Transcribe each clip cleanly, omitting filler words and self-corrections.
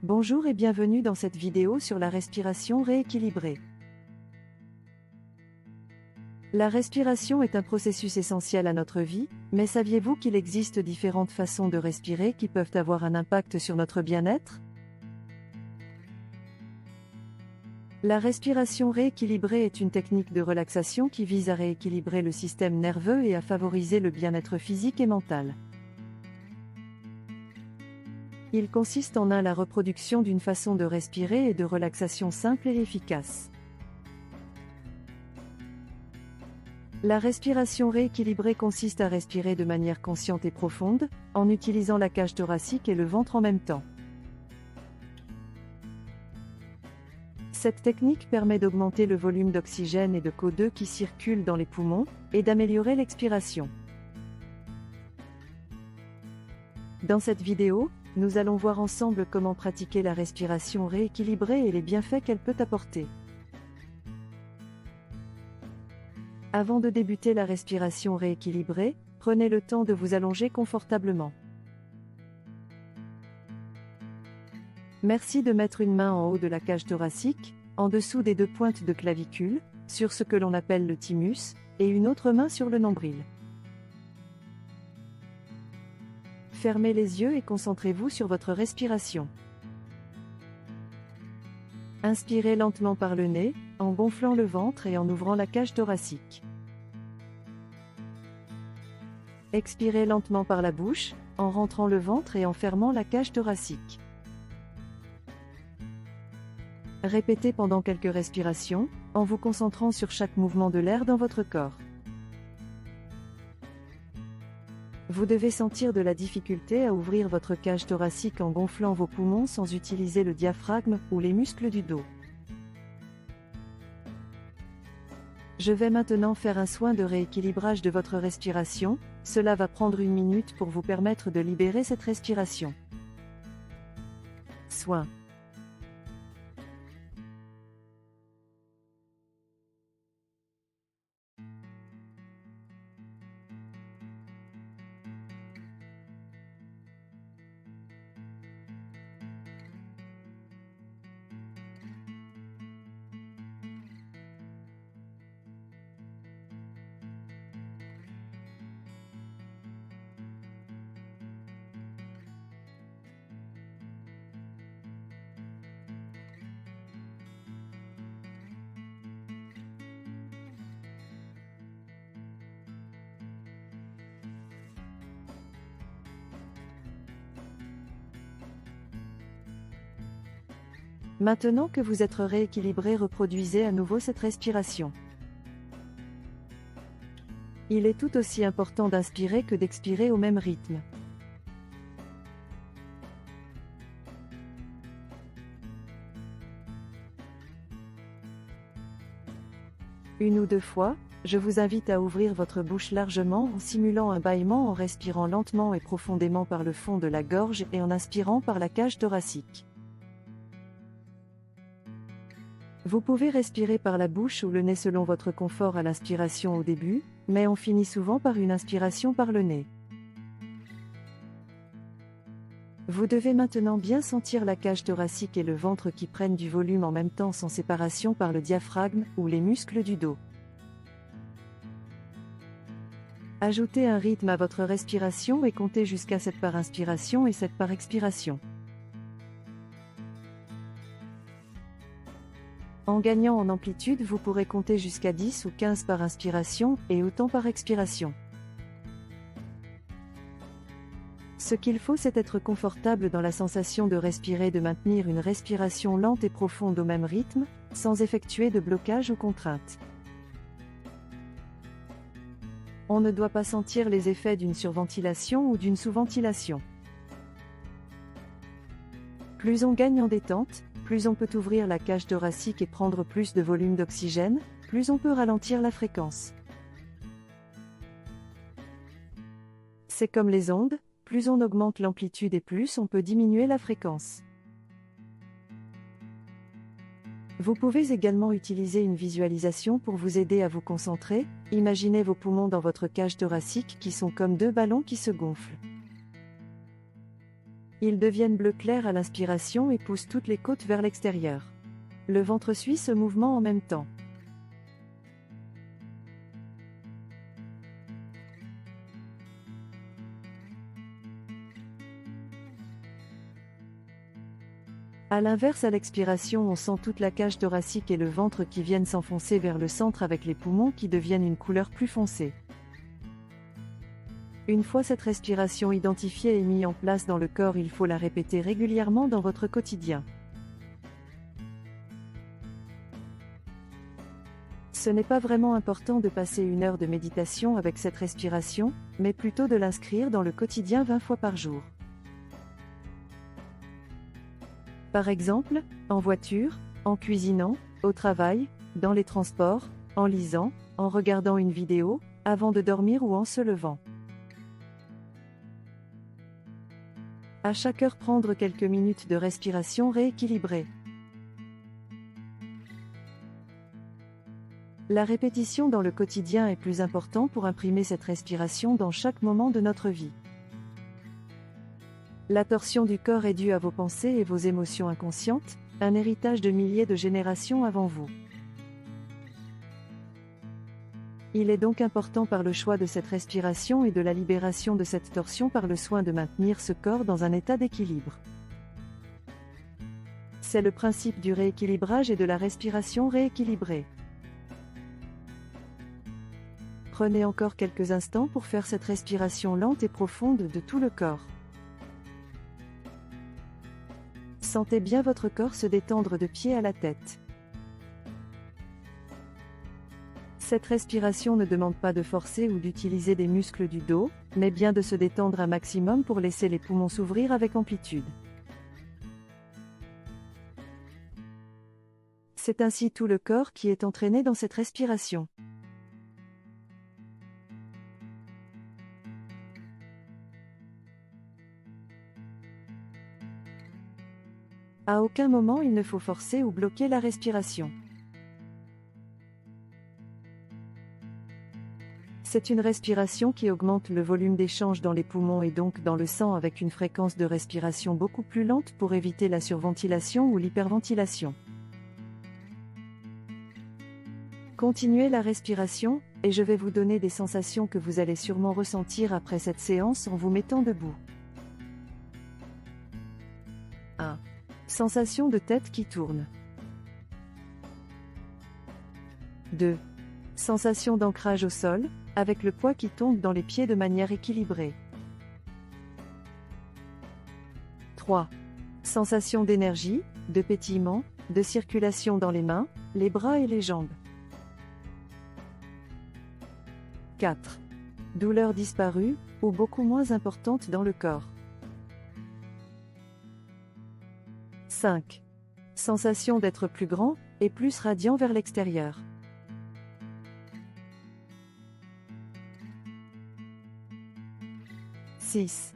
Bonjour et bienvenue dans cette vidéo sur la respiration rééquilibrée. La respiration est un processus essentiel à notre vie, mais saviez-vous qu'il existe différentes façons de respirer qui peuvent avoir un impact sur notre bien-être? La respiration rééquilibrée est une technique de relaxation qui vise à rééquilibrer le système nerveux et à favoriser le bien-être physique et mental. Il consiste en la reproduction d'une façon de respirer et de relaxation simple et efficace. La respiration rééquilibrée consiste à respirer de manière consciente et profonde, en utilisant la cage thoracique et le ventre en même temps. Cette technique permet d'augmenter le volume d'oxygène et de CO2 qui circule dans les poumons, et d'améliorer l'expiration. Dans cette vidéo, nous allons voir ensemble comment pratiquer la respiration rééquilibrée et les bienfaits qu'elle peut apporter. Avant de débuter la respiration rééquilibrée, prenez le temps de vous allonger confortablement. Merci de mettre une main en haut de la cage thoracique, en dessous des deux pointes de clavicule, sur ce que l'on appelle le thymus, et une autre main sur le nombril. Fermez les yeux et concentrez-vous sur votre respiration. Inspirez lentement par le nez, en gonflant le ventre et en ouvrant la cage thoracique. Expirez lentement par la bouche, en rentrant le ventre et en fermant la cage thoracique. Répétez pendant quelques respirations, en vous concentrant sur chaque mouvement de l'air dans votre corps. Vous devez sentir de la difficulté à ouvrir votre cage thoracique en gonflant vos poumons sans utiliser le diaphragme ou les muscles du dos. Je vais maintenant faire un soin de rééquilibrage de votre respiration, cela va prendre 1 minute pour vous permettre de libérer cette respiration. Soin. Maintenant que vous êtes rééquilibré, reproduisez à nouveau cette respiration. Il est tout aussi important d'inspirer que d'expirer au même rythme. Une ou deux fois, je vous invite à ouvrir votre bouche largement en simulant un bâillement en respirant lentement et profondément par le fond de la gorge et en inspirant par la cage thoracique. Vous pouvez respirer par la bouche ou le nez selon votre confort à l'inspiration au début, mais on finit souvent par une inspiration par le nez. Vous devez maintenant bien sentir la cage thoracique et le ventre qui prennent du volume en même temps sans séparation par le diaphragme ou les muscles du dos. Ajoutez un rythme à votre respiration et comptez jusqu'à 7 par inspiration et 7 par expiration. En gagnant en amplitude, vous pourrez compter jusqu'à 10 ou 15 par inspiration et autant par expiration. Ce qu'il faut, c'est être confortable dans la sensation de respirer, de maintenir une respiration lente et profonde au même rythme, sans effectuer de blocage ou contrainte. On ne doit pas sentir les effets d'une surventilation ou d'une sous-ventilation. Plus on gagne en détente, plus on peut ouvrir la cage thoracique et prendre plus de volume d'oxygène, plus on peut ralentir la fréquence. C'est comme les ondes, plus on augmente l'amplitude et plus on peut diminuer la fréquence. Vous pouvez également utiliser une visualisation pour vous aider à vous concentrer. Imaginez vos poumons dans votre cage thoracique qui sont comme deux ballons qui se gonflent. Ils deviennent bleu clair à l'inspiration et poussent toutes les côtes vers l'extérieur. Le ventre suit ce mouvement en même temps. A l'inverse, à l'expiration, on sent toute la cage thoracique et le ventre qui viennent s'enfoncer vers le centre avec les poumons qui deviennent une couleur plus foncée. Une fois cette respiration identifiée et mise en place dans le corps, il faut la répéter régulièrement dans votre quotidien. Ce n'est pas vraiment important de passer 1 heure de méditation avec cette respiration, mais plutôt de l'inscrire dans le quotidien 20 fois par jour. Par exemple, en voiture, en cuisinant, au travail, dans les transports, en lisant, en regardant une vidéo, avant de dormir ou en se levant. À chaque heure, prendre quelques minutes de respiration rééquilibrée. La répétition dans le quotidien est plus importante pour imprimer cette respiration dans chaque moment de notre vie. La torsion du corps est due à vos pensées et vos émotions inconscientes, un héritage de milliers de générations avant vous. Il est donc important par le choix de cette respiration et de la libération de cette torsion par le soin de maintenir ce corps dans un état d'équilibre. C'est le principe du rééquilibrage et de la respiration rééquilibrée. Prenez encore quelques instants pour faire cette respiration lente et profonde de tout le corps. Sentez bien votre corps se détendre de pied à la tête. Cette respiration ne demande pas de forcer ou d'utiliser des muscles du dos, mais bien de se détendre un maximum pour laisser les poumons s'ouvrir avec amplitude. C'est ainsi tout le corps qui est entraîné dans cette respiration. À aucun moment il ne faut forcer ou bloquer la respiration. C'est une respiration qui augmente le volume d'échange dans les poumons et donc dans le sang avec une fréquence de respiration beaucoup plus lente pour éviter la surventilation ou l'hyperventilation. Continuez la respiration, et je vais vous donner des sensations que vous allez sûrement ressentir après cette séance en vous mettant debout. 1. Sensation de tête qui tourne. 2. Sensation d'ancrage au sol, avec le poids qui tombe dans les pieds de manière équilibrée. 3. Sensation d'énergie, de pétillement, de circulation dans les mains, les bras et les jambes. 4. Douleur disparue, ou beaucoup moins importante dans le corps. 5. Sensation d'être plus grand, et plus radiant vers l'extérieur. 6.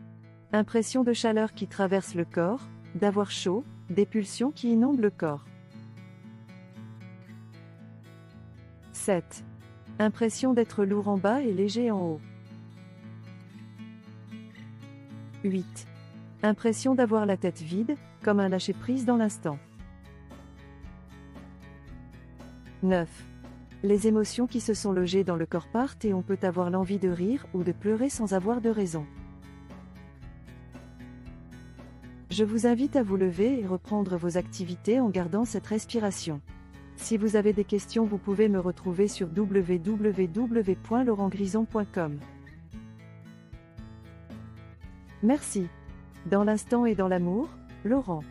Impression de chaleur qui traverse le corps, d'avoir chaud, des pulsions qui inondent le corps. 7. Impression d'être lourd en bas et léger en haut. 8. Impression d'avoir la tête vide, comme un lâcher-prise dans l'instant. 9. Les émotions qui se sont logées dans le corps partent et on peut avoir l'envie de rire ou de pleurer sans avoir de raison. Je vous invite à vous lever et reprendre vos activités en gardant cette respiration. Si vous avez des questions, vous pouvez me retrouver sur www.laurentgrison.com. Merci. Dans l'instant et dans l'amour, Laurent.